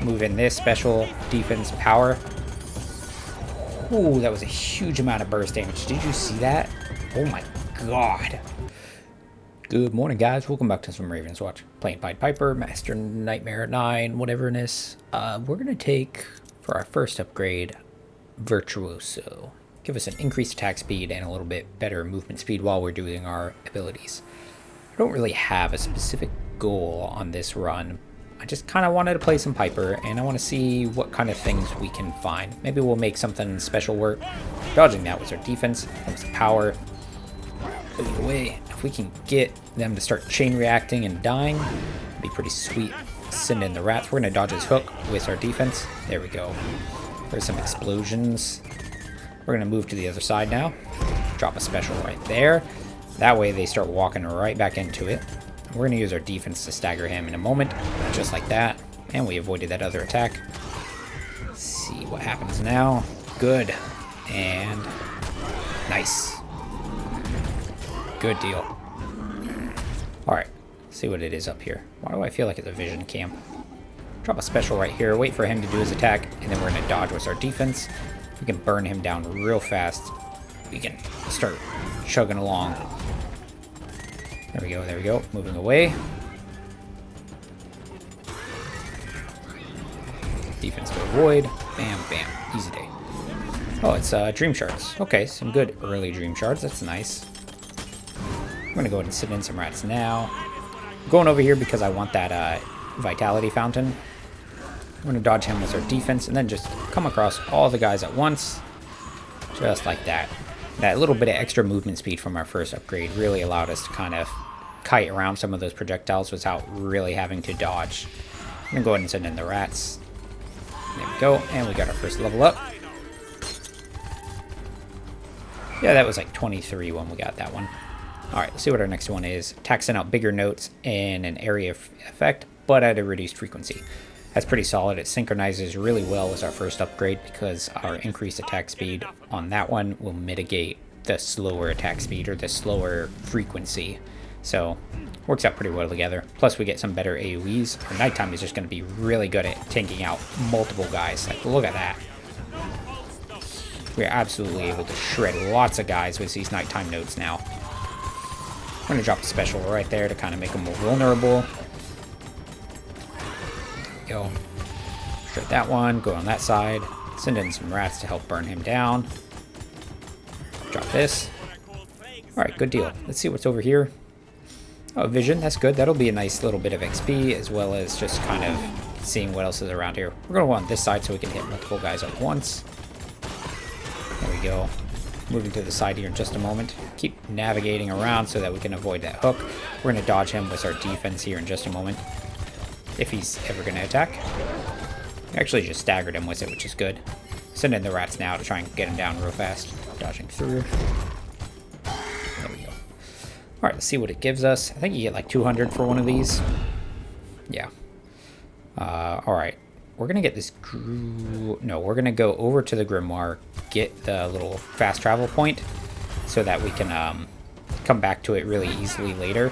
move in this special defense power. Ooh, that was a huge amount of burst damage. Did you see that? Oh my god. Good morning, guys. Welcome back to some Ravenswatch. Playing Pied Piper, Master Nightmare 9, whatever it is. We're going to take, for our first upgrade, Virtuoso. Give us an increased attack speed and a little bit better movement speed while we're doing our abilities. I don't really have a specific goal on this run. I just kind of wanted to play some Piper, and I want to see what kind of things we can find. Maybe we'll make something special work. Dodging that was our defense. That was power. Moving away. If we can get them to start chain reacting and dying, it'd be pretty sweet. Send in the rats. We're going to dodge his hook with our defense. There we go. There's some explosions. We're going to move to the other side now. Drop a special right there. That way they start walking right back into it. We're going to use our defense to stagger him in a moment, just like that. And we avoided that other attack. Let's see what happens now. Good. And nice. Good deal. Alright, see what it is up here. Why do I feel like it's a vision camp? Drop a special right here, wait for him to do his attack, and then we're going to dodge with our defense. We can burn him down real fast. We can start chugging along. There we go, there we go. Moving away. Defense to avoid. Bam, bam. Easy day. Oh, it's dream shards. Okay, some good early dream shards. That's nice. I'm going to go ahead and sit in some rats now. I'm going over here because I want that vitality fountain. I'm going to dodge him with our defense and then just come across all the guys at once. Just like that. That little bit of extra movement speed from our first upgrade really allowed us to kind of kite around some of those projectiles without really having to dodge. I'm going to go ahead and send in the rats. There we go. And we got our first level up. Yeah, that was like 23 when we got that one. Alright, let's see what our next one is. Attack sent out bigger notes in an area effect, but at a reduced frequency. That's pretty solid. It synchronizes really well as our first upgrade because our increased attack speed on that one will mitigate the slower attack speed or the slower frequency. So, works out pretty well together. Plus, we get some better AoEs. Our nighttime is just going to be really good at taking out multiple guys. Like, look at that. We're absolutely able to shred lots of guys with these nighttime notes now. I'm going to drop a special right there to kind of make them more vulnerable. There we go. Shred that one. Go on that side. Send in some rats to help burn him down. Drop this. Alright, good deal. Let's see what's over here. Oh, vision. That's good. That'll be a nice little bit of XP as well as just kind of seeing what else is around here. We're going to go on this side so we can hit multiple guys at once. There we go. Moving to the side here in just a moment. Keep navigating around so that we can avoid that hook. We're going to dodge him with our defense here in just a moment. If he's ever going to attack. Actually just staggered him with it, which is good. Send in the rats now to try and get him down real fast. Dodging through. There we go. Alright, let's see what it gives us. I think you get like 200 for one of these. Yeah. Alright. We're going to get this... No, we're going to go over to the Grimoire, get the little fast travel point, so that we can come back to it really easily later.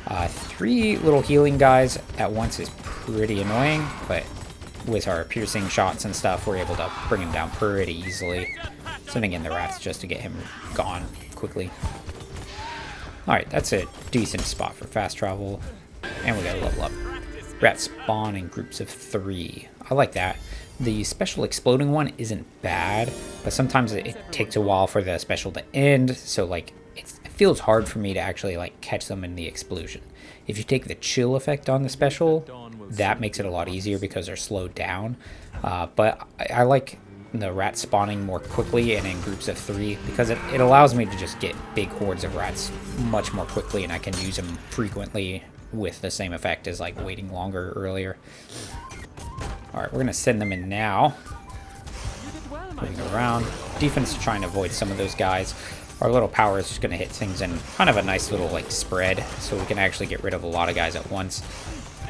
3 little healing guys at once is pretty annoying, but with our piercing shots and stuff, we're able to bring him down pretty easily. Sending in the rats just to get him gone quickly. Alright, that's a decent spot for fast travel. And we gotta level up. Rats spawn in groups of 3. I like that. The special exploding one isn't bad, but sometimes it takes a while for the special to end, so like it feels hard for me to actually like catch them in the explosion. If you take the chill effect on the special, that makes it a lot easier because they're slowed down. But I like the rats spawning more quickly and in groups of 3 because it allows me to just get big hordes of rats much more quickly, and I can use them frequently with the same effect as like waiting longer earlier. Alright, we're going to send them in now. Moving around. Defense is trying to avoid some of those guys. Our little power is just going to hit things in kind of a nice little like spread, so we can actually get rid of a lot of guys at once.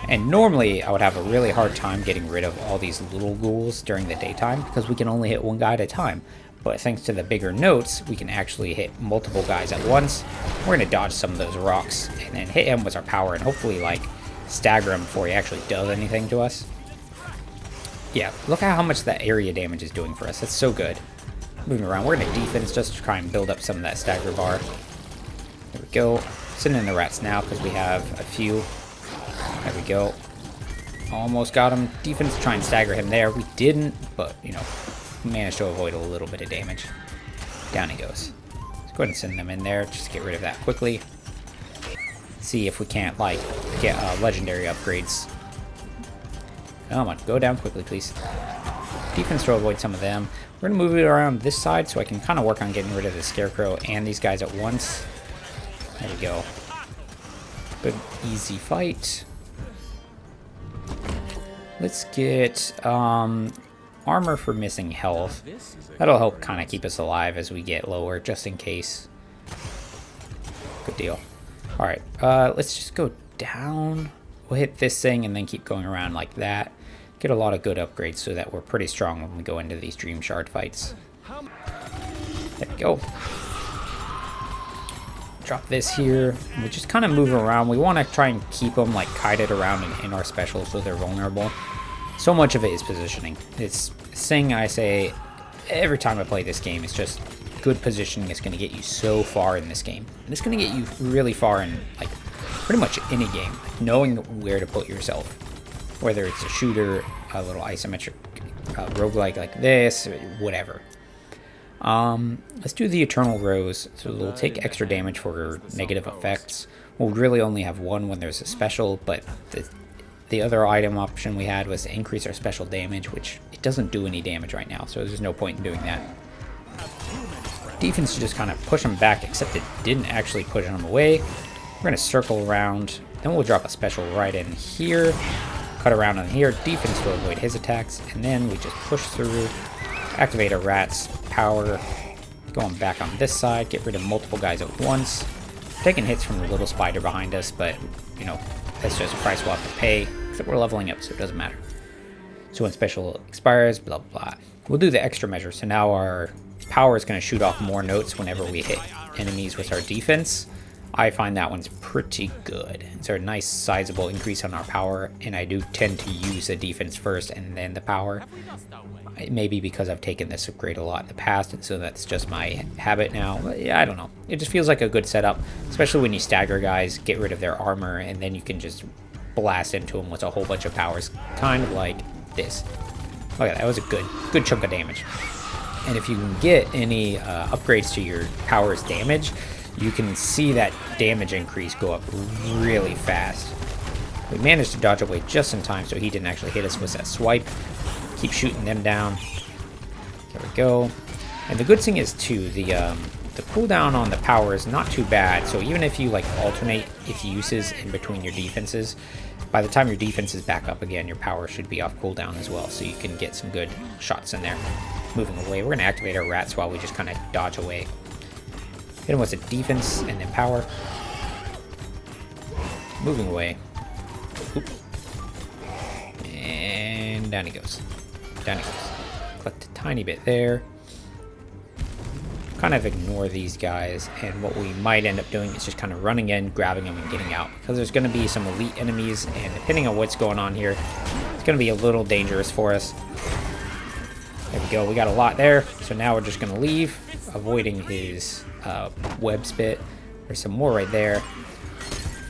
And normally I would have a really hard time getting rid of all these little ghouls during the daytime because we can only hit one guy at a time. But thanks to the bigger notes, we can actually hit multiple guys at once. We're going to dodge some of those rocks and then hit him with our power and hopefully like stagger him before he actually does anything to us. Yeah, look at how much that area damage is doing for us. That's so good. Moving around, we're gonna defense just to try and build up some of that stagger bar. There we go. Sending in the rats now because we have a few. There we go. Almost got him. Defense to try and stagger him there. We didn't, but, you know, managed to avoid a little bit of damage. Down he goes. Let's go ahead and send them in there. Just get rid of that quickly. See if we can't, like, get legendary upgrades. Come on, go down quickly, please. Defense to avoid some of them. We're going to move it around this side so I can kind of work on getting rid of the Scarecrow and these guys at once. There we go. Good, easy fight. Let's get armor for missing health. That'll help kind of keep us alive as we get lower, just in case. Good deal. Alright, let's just go down. We'll hit this thing and then keep going around like that. Get a lot of good upgrades so that we're pretty strong when we go into these Dream Shard fights. There we go. Drop this here. We just kind of move around. We want to try and keep them like kited around in our special so they're vulnerable. So much of it is positioning. It's a thing I say every time I play this game. It's just good positioning is going to get you so far in this game. And it's going to get you really far in like pretty much any game. Like knowing where to put yourself. Whether it's a shooter, a little isometric roguelike like this, whatever. Let's do the Eternal Rose. So we'll take extra damage for negative effects. We'll really only have one when there's a special, but the other item option we had was to increase our special damage, which it doesn't do any damage right now, so there's no point in doing that. Defense to just kind of push them back, except it didn't actually push them away. We're going to circle around, then we'll drop a special right in here. Cut around on here, defense to avoid his attacks, and then we just push through, activate our rat's power, going back on this side, get rid of multiple guys at once, taking hits from the little spider behind us, but, you know, that's just a price we'll have to pay, except we're leveling up, so it doesn't matter. So when special expires, blah, blah, blah. We'll do the extra measure, so now our power is going to shoot off more notes whenever we hit enemies with our defense. I find that one's pretty good. It's a nice sizable increase on our power, and I do tend to use the defense first and then the power. Maybe because I've taken this upgrade a lot in the past, and so that's just my habit now. But yeah, I don't know. It just feels like a good setup, especially when you stagger guys, get rid of their armor, and then you can just blast into them with a whole bunch of powers, kind of like this. Look at that. That was a good chunk of damage. And if you can get any upgrades to your power's damage, you can see that damage increase go up really fast. We managed to dodge away just in time, so he didn't actually hit us with that swipe. Keep shooting them down. There we go. And the good thing is too, the cooldown on the power is not too bad. So even if you like alternate its uses in between your defenses, by the time your defense is back up again, your power should be off cooldown as well. So you can get some good shots in there. Moving away, we're gonna activate our rats while we just kind of dodge away. Hit him with a defense and then power. Moving away. Oop. And down he goes. Down he goes. Collect a tiny bit there. Kind of ignore these guys, and what we might end up doing is just kind of running in, grabbing them, and getting out. Because there's going to be some elite enemies, and depending on what's going on here, it's going to be a little dangerous for us. There we go. We got a lot there, so now we're just going to leave, avoiding his web spit. There's some more right there.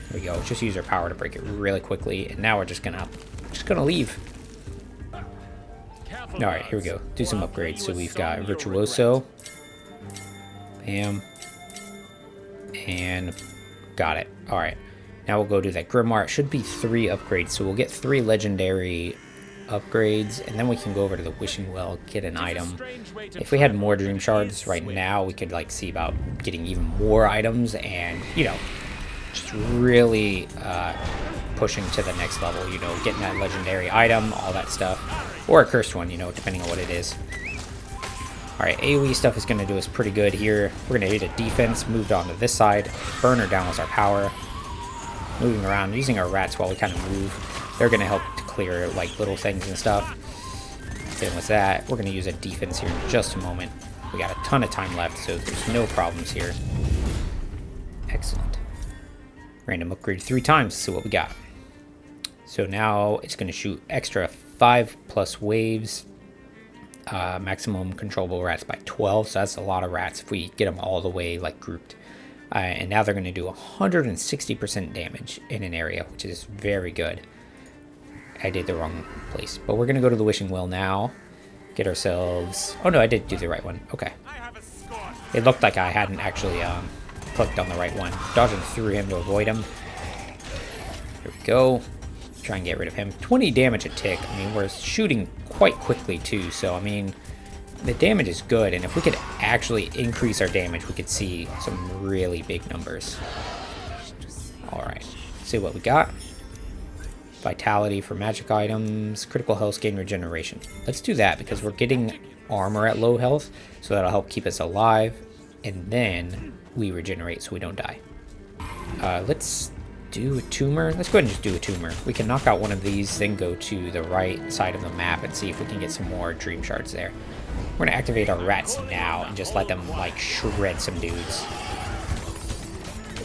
There we go. Just use our power to break it really quickly, and now we're just gonna leave. All right, here we go. Do some upgrades. So we've got Virtuoso, bam, and got it. All right, now we'll go do that Grimoire. It should be 3 upgrades, so we'll get 3 legendary upgrades, and then we can go over to the Wishing Well, get an item. If we had more Dream Shards right now, we could like see about getting even more items, and you know, just really pushing to the next level, you know, getting that legendary item, all that stuff, or a cursed one, you know, depending on what it is. All right, AoE stuff is going to do us pretty good here. We're going to hit a defense, moved on to this side, burn her down with our power, moving around, using our rats while we kind of move. They're going to help to clear like little things and stuff. Then with that, we're going to use a defense here in just a moment. We got a ton of time left, so there's no problems here. Excellent. Random upgrade 3 times to see what we got. So now it's going to shoot extra 5+ waves. Maximum controllable rats by 12, so that's a lot of rats if we get them all the way like grouped. And now they're going to do 160% damage in an area, which is very good. I did the wrong place, but we're going to go to the wishing well now. Get ourselves... Oh no, I did do the right one. Okay. It looked like I hadn't actually clicked on the right one. Dodging through him to avoid him. Here we go. Try and get rid of him. 20 damage a tick. I mean, we're shooting quite quickly too, so I mean, the damage is good, and if we could actually increase our damage, we could see some really big numbers. Alright, see what we got. Vitality for magic items, critical health gain regeneration. Let's do that because we're getting armor at low health, so that'll help keep us alive, and then we regenerate so we don't die. Let's do a tumor. Let's go ahead and just do a tumor. We can knock out one of these, then go to the right side of the map and see if we can get some more dream shards there. We're gonna activate our rats now and just let them like shred some dudes.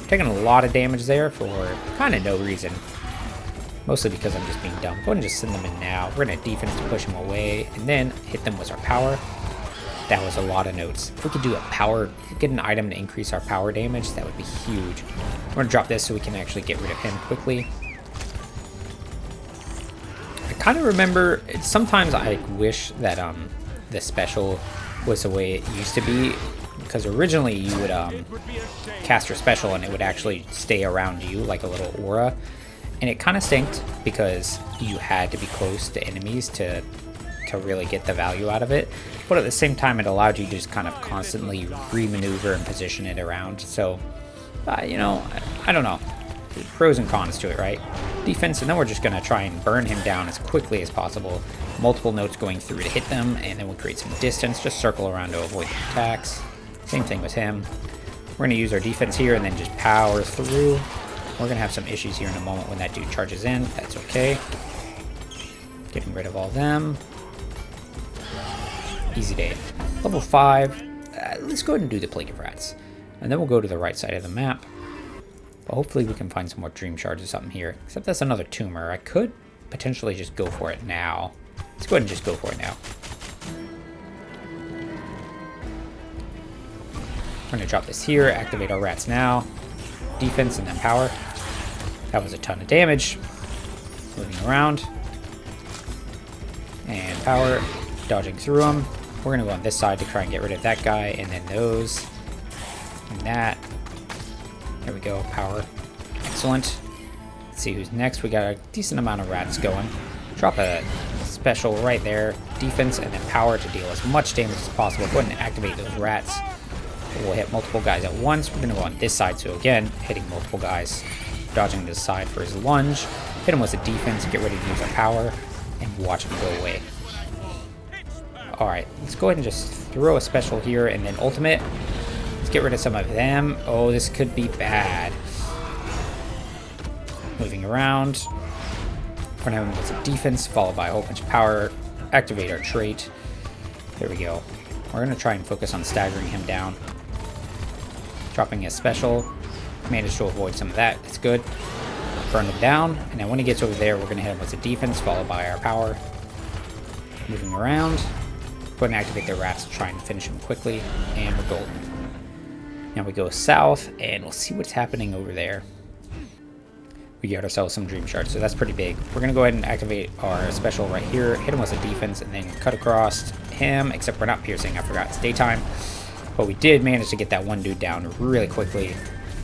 Taking a lot of damage there for kind of no reason. Mostly because I'm just being dumb. Go ahead and just send them in now. We're gonna defense to push them away and then hit them with our power. That was a lot of notes. If we could do a power, get an item to increase our power damage, that would be huge. We're gonna drop this so we can actually get rid of him quickly. I kind of remember, sometimes I wish that the special was the way it used to be, because originally you would cast your special and it would actually stay around you like a little aura, and it kind of stinked because you had to be close to enemies to really get the value out of it, but at the same time it allowed you to just kind of constantly re-maneuver and position it around. So you know, I don't know, there's pros and cons to it, right? Defense, and then we're just going to try and burn him down as quickly as possible. Multiple notes going through to hit them, and then we'll create some distance, just circle around to avoid the attacks. Same thing with him. We're going to use our defense here and then just power through. We're going to have some issues here in a moment when that dude charges in. That's okay. Getting rid of all them. Easy day. Level 5. Let's go ahead and do the Plague of Rats. And then we'll go to the right side of the map. But hopefully we can find some more dream shards or something here. Except that's another tumor. I could potentially just go for it now. Let's go ahead and just go for it now. We're going to drop this here, activate our rats now. Defense and then power. That was a ton of damage. Moving around. And power. Dodging through them. We're going to go on this side to try and get rid of that guy, and then those. And that. There we go. Power. Excellent. Let's see who's next. We got a decent amount of rats going. Drop a special right there. Defense and then power to deal as much damage as possible. Go ahead and activate those rats. We'll hit multiple guys at once. We're going to go on this side, so again, hitting multiple guys. Dodging this side for his lunge. Hit him with a defense. Get ready to use our power. And watch him go away. Alright, let's go ahead and just throw a special here and then ultimate. Let's get rid of some of them. Oh, this could be bad. Moving around. We're going to have him with a defense, followed by a whole bunch of power. Activate our trait. There we go. We're going to try and focus on staggering him down. Dropping a special. Managed to avoid some of that. That's good. Burn him down. And then when he gets over there, we're going to hit him with a defense, followed by our power. Moving around. Go ahead and activate the rats to try and finish him quickly. And we're golden. Now we go south, and we'll see what's happening over there. We got ourselves some dream shards, so that's pretty big. We're going to go ahead and activate our special right here. Hit him with a defense, and then cut across him. Except we're not piercing. I forgot it's daytime. But we did manage to get that one dude down really quickly.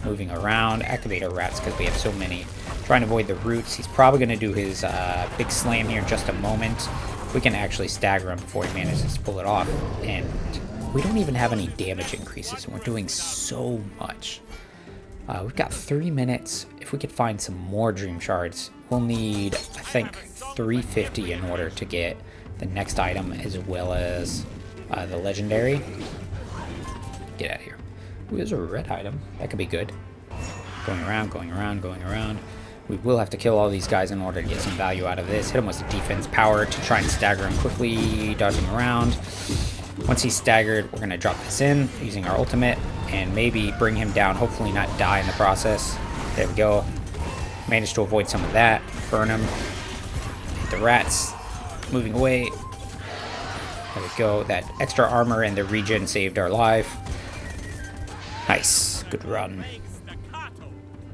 Moving around. Activate our rats because we have so many. Trying to avoid the roots. He's probably going to do his big slam here in just a moment. We can actually stagger him before he manages to pull it off. And we don't even have any damage increases, and we're doing so much. We've got 3 minutes. If we could find some more dream shards, we'll need, I think, 350 in order to get the next item as well as the legendary. Get out of here. Ooh, there's a red item. That could be good. Going around, going around, going around. We will have to kill all these guys in order to get some value out of this. Hit him with the defense power to try and stagger him quickly, dodging around. Once he's staggered, we're going to drop this in using our ultimate and maybe bring him down, hopefully not die in the process. There we go. Managed to avoid some of that. Burn him. Hit the rats. moving away. There we go. That extra armor and the regen saved our life. Nice. Good run.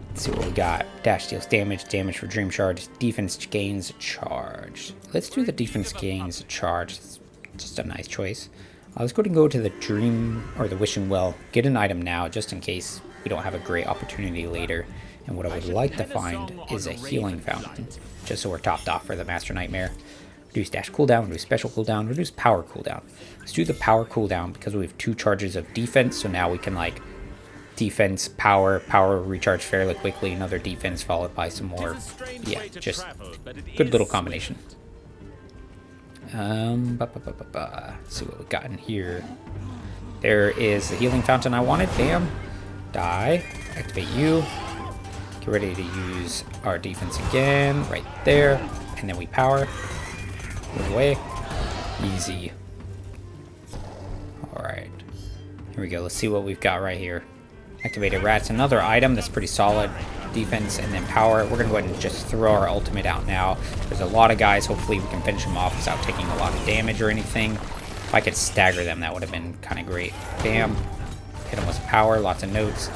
Let's see what we got. Dash deals damage. Damage for Dream Charge. Defense gains charge. Let's do the defense gains charge. It's just a nice choice. Let's go to the Dream or the Wishing Well. Get an item now just in case we don't have a great opportunity later. And what I would like to find is a healing fountain. Just so we're topped off for the Master Nightmare. Reduce dash cooldown, reduce special cooldown, reduce power cooldown. Let's do the power cooldown because we have 2 charges of defense, so now we can like defense, power recharge fairly quickly, another defense followed by some more. Yeah, just good little combination. Let's see what we got in here. There is the healing fountain I wanted. Bam. Die. Activate you. Get ready to use our defense again. Right there. And then we power. Move away. Easy. Alright. Here we go. Let's see what we've got right here. Activated rats. Another item that's pretty solid. Defense and then power. We're going to go ahead and just throw our ultimate out now. There's a lot of guys. Hopefully we can finish them off without taking a lot of damage or anything. If I could stagger them, that would have been kind of great. Bam. Hit them with power. Lots of notes.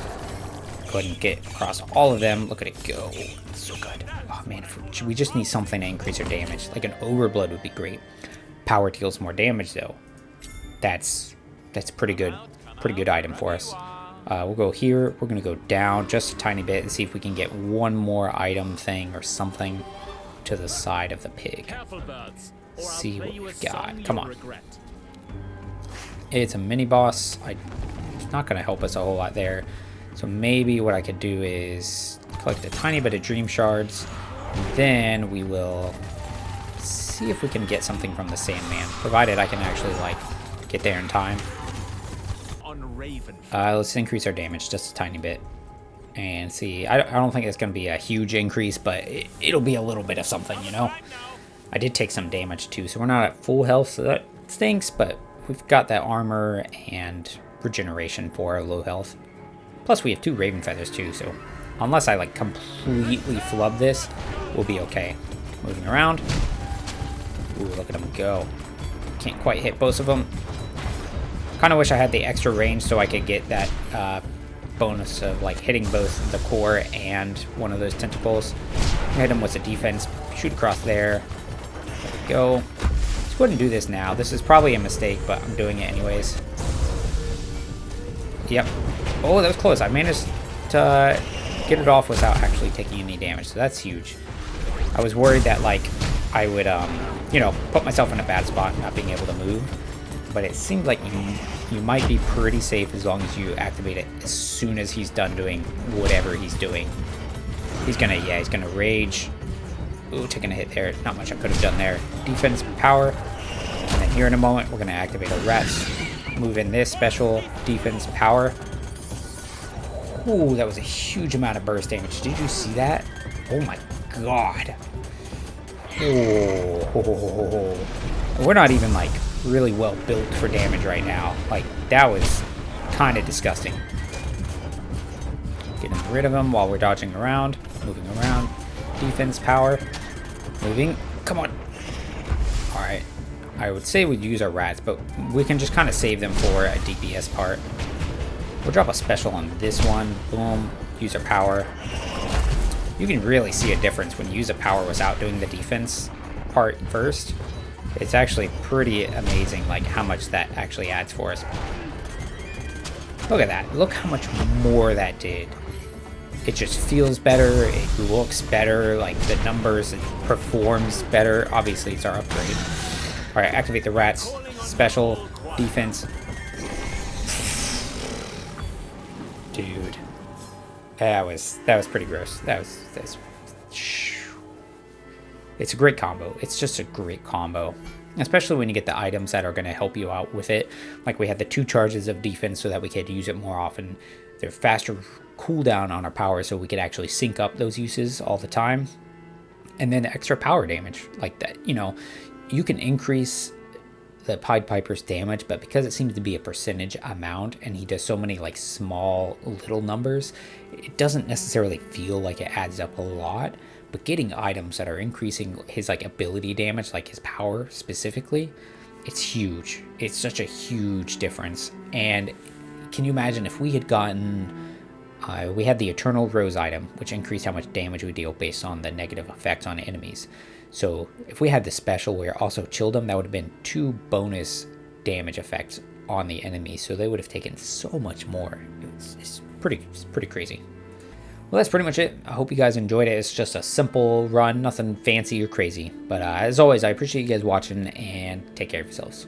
Go ahead and get across all of them. Look at it go. It's so good. Oh man, we just need something to increase our damage. Like an overblood would be great. Power deals more damage though. That's pretty good. Pretty good item for us. We'll go here. We're gonna go down just a tiny bit and see if we can get one more item thing or something to the side of the pig. See what we've got. Come on. It's a mini boss. It's not gonna help us a whole lot there. So maybe what I could do is collect a tiny bit of dream shards. And then we will see if we can get something from the Sandman, provided I can actually like get there in time. Let's increase our damage just a tiny bit and see. I don't think it's going to be a huge increase, but it'll be a little bit of something, you know. I did take some damage too, so we're not at full health, so that stinks, but we've got that armor and regeneration for our low health. Plus we have 2 Raven Feathers too, so unless I like completely flub this, we'll be okay. Moving around. Ooh, look at them go. Can't quite hit both of them. Kind of wish I had the extra range so I could get that bonus of like hitting both the core and one of those tentacles. Hit him with the defense. Shoot across there. There we go. Let's go ahead and do this now. This is probably a mistake, but I'm doing it anyways. Yep. Oh, that was close. I managed to get it off without actually taking any damage, so that's huge. I was worried that like I would, you know, put myself in a bad spot not being able to move. But it seemed like you might be pretty safe as long as you activate it as soon as he's done doing whatever he's doing. He's gonna rage. Ooh, taking a hit there. Not much I could have done there. Defense, power. And then here in a moment, we're gonna activate our rats. Move in this special defense, power. Ooh, that was a huge amount of burst damage. Did you see that? Oh my god. Oh. We're not even like really well built for damage right now. Like, that was kind of disgusting. Getting rid of him while we're dodging around, moving around. Defense, power, moving. Come on. All right. I would say we'd use our rats, but we can just kind of save them for a DPS part. We'll drop a special on this one. Boom. Use our power. You can really see a difference when you use a power without doing the defense part first. It's actually pretty amazing, like, how much that actually adds for us. Look at that. Look how much more that did. It just feels better. It looks better. Like, the numbers, it performs better. Obviously, it's our upgrade. All right, activate the rats. Special. Defense. Dude. That was pretty gross. That's... It's a great combo. It's just a great combo. Especially when you get the items that are going to help you out with it. Like we had the 2 charges of defense so that we could use it more often. They're faster cooldown on our power so we could actually sync up those uses all the time. And then extra power damage. Like that, you know, you can increase the Pied Piper's damage, but because it seems to be a percentage amount and he does so many like small little numbers, it doesn't necessarily feel like it adds up a lot. but getting items that are increasing his like ability damage, like his power specifically, it's huge. It's such a huge difference. And can you imagine if we had gotten we had the Eternal Rose item, which increased how much damage we deal based on the negative effects on enemies. So if we had the special where also chilled them, that would have been 2 bonus damage effects on the enemy. So they would have taken so much more. It's pretty crazy. Well, that's pretty much it. I hope you guys enjoyed it. It's just a simple run, nothing fancy or crazy. But as always, I appreciate you guys watching, and take care of yourselves.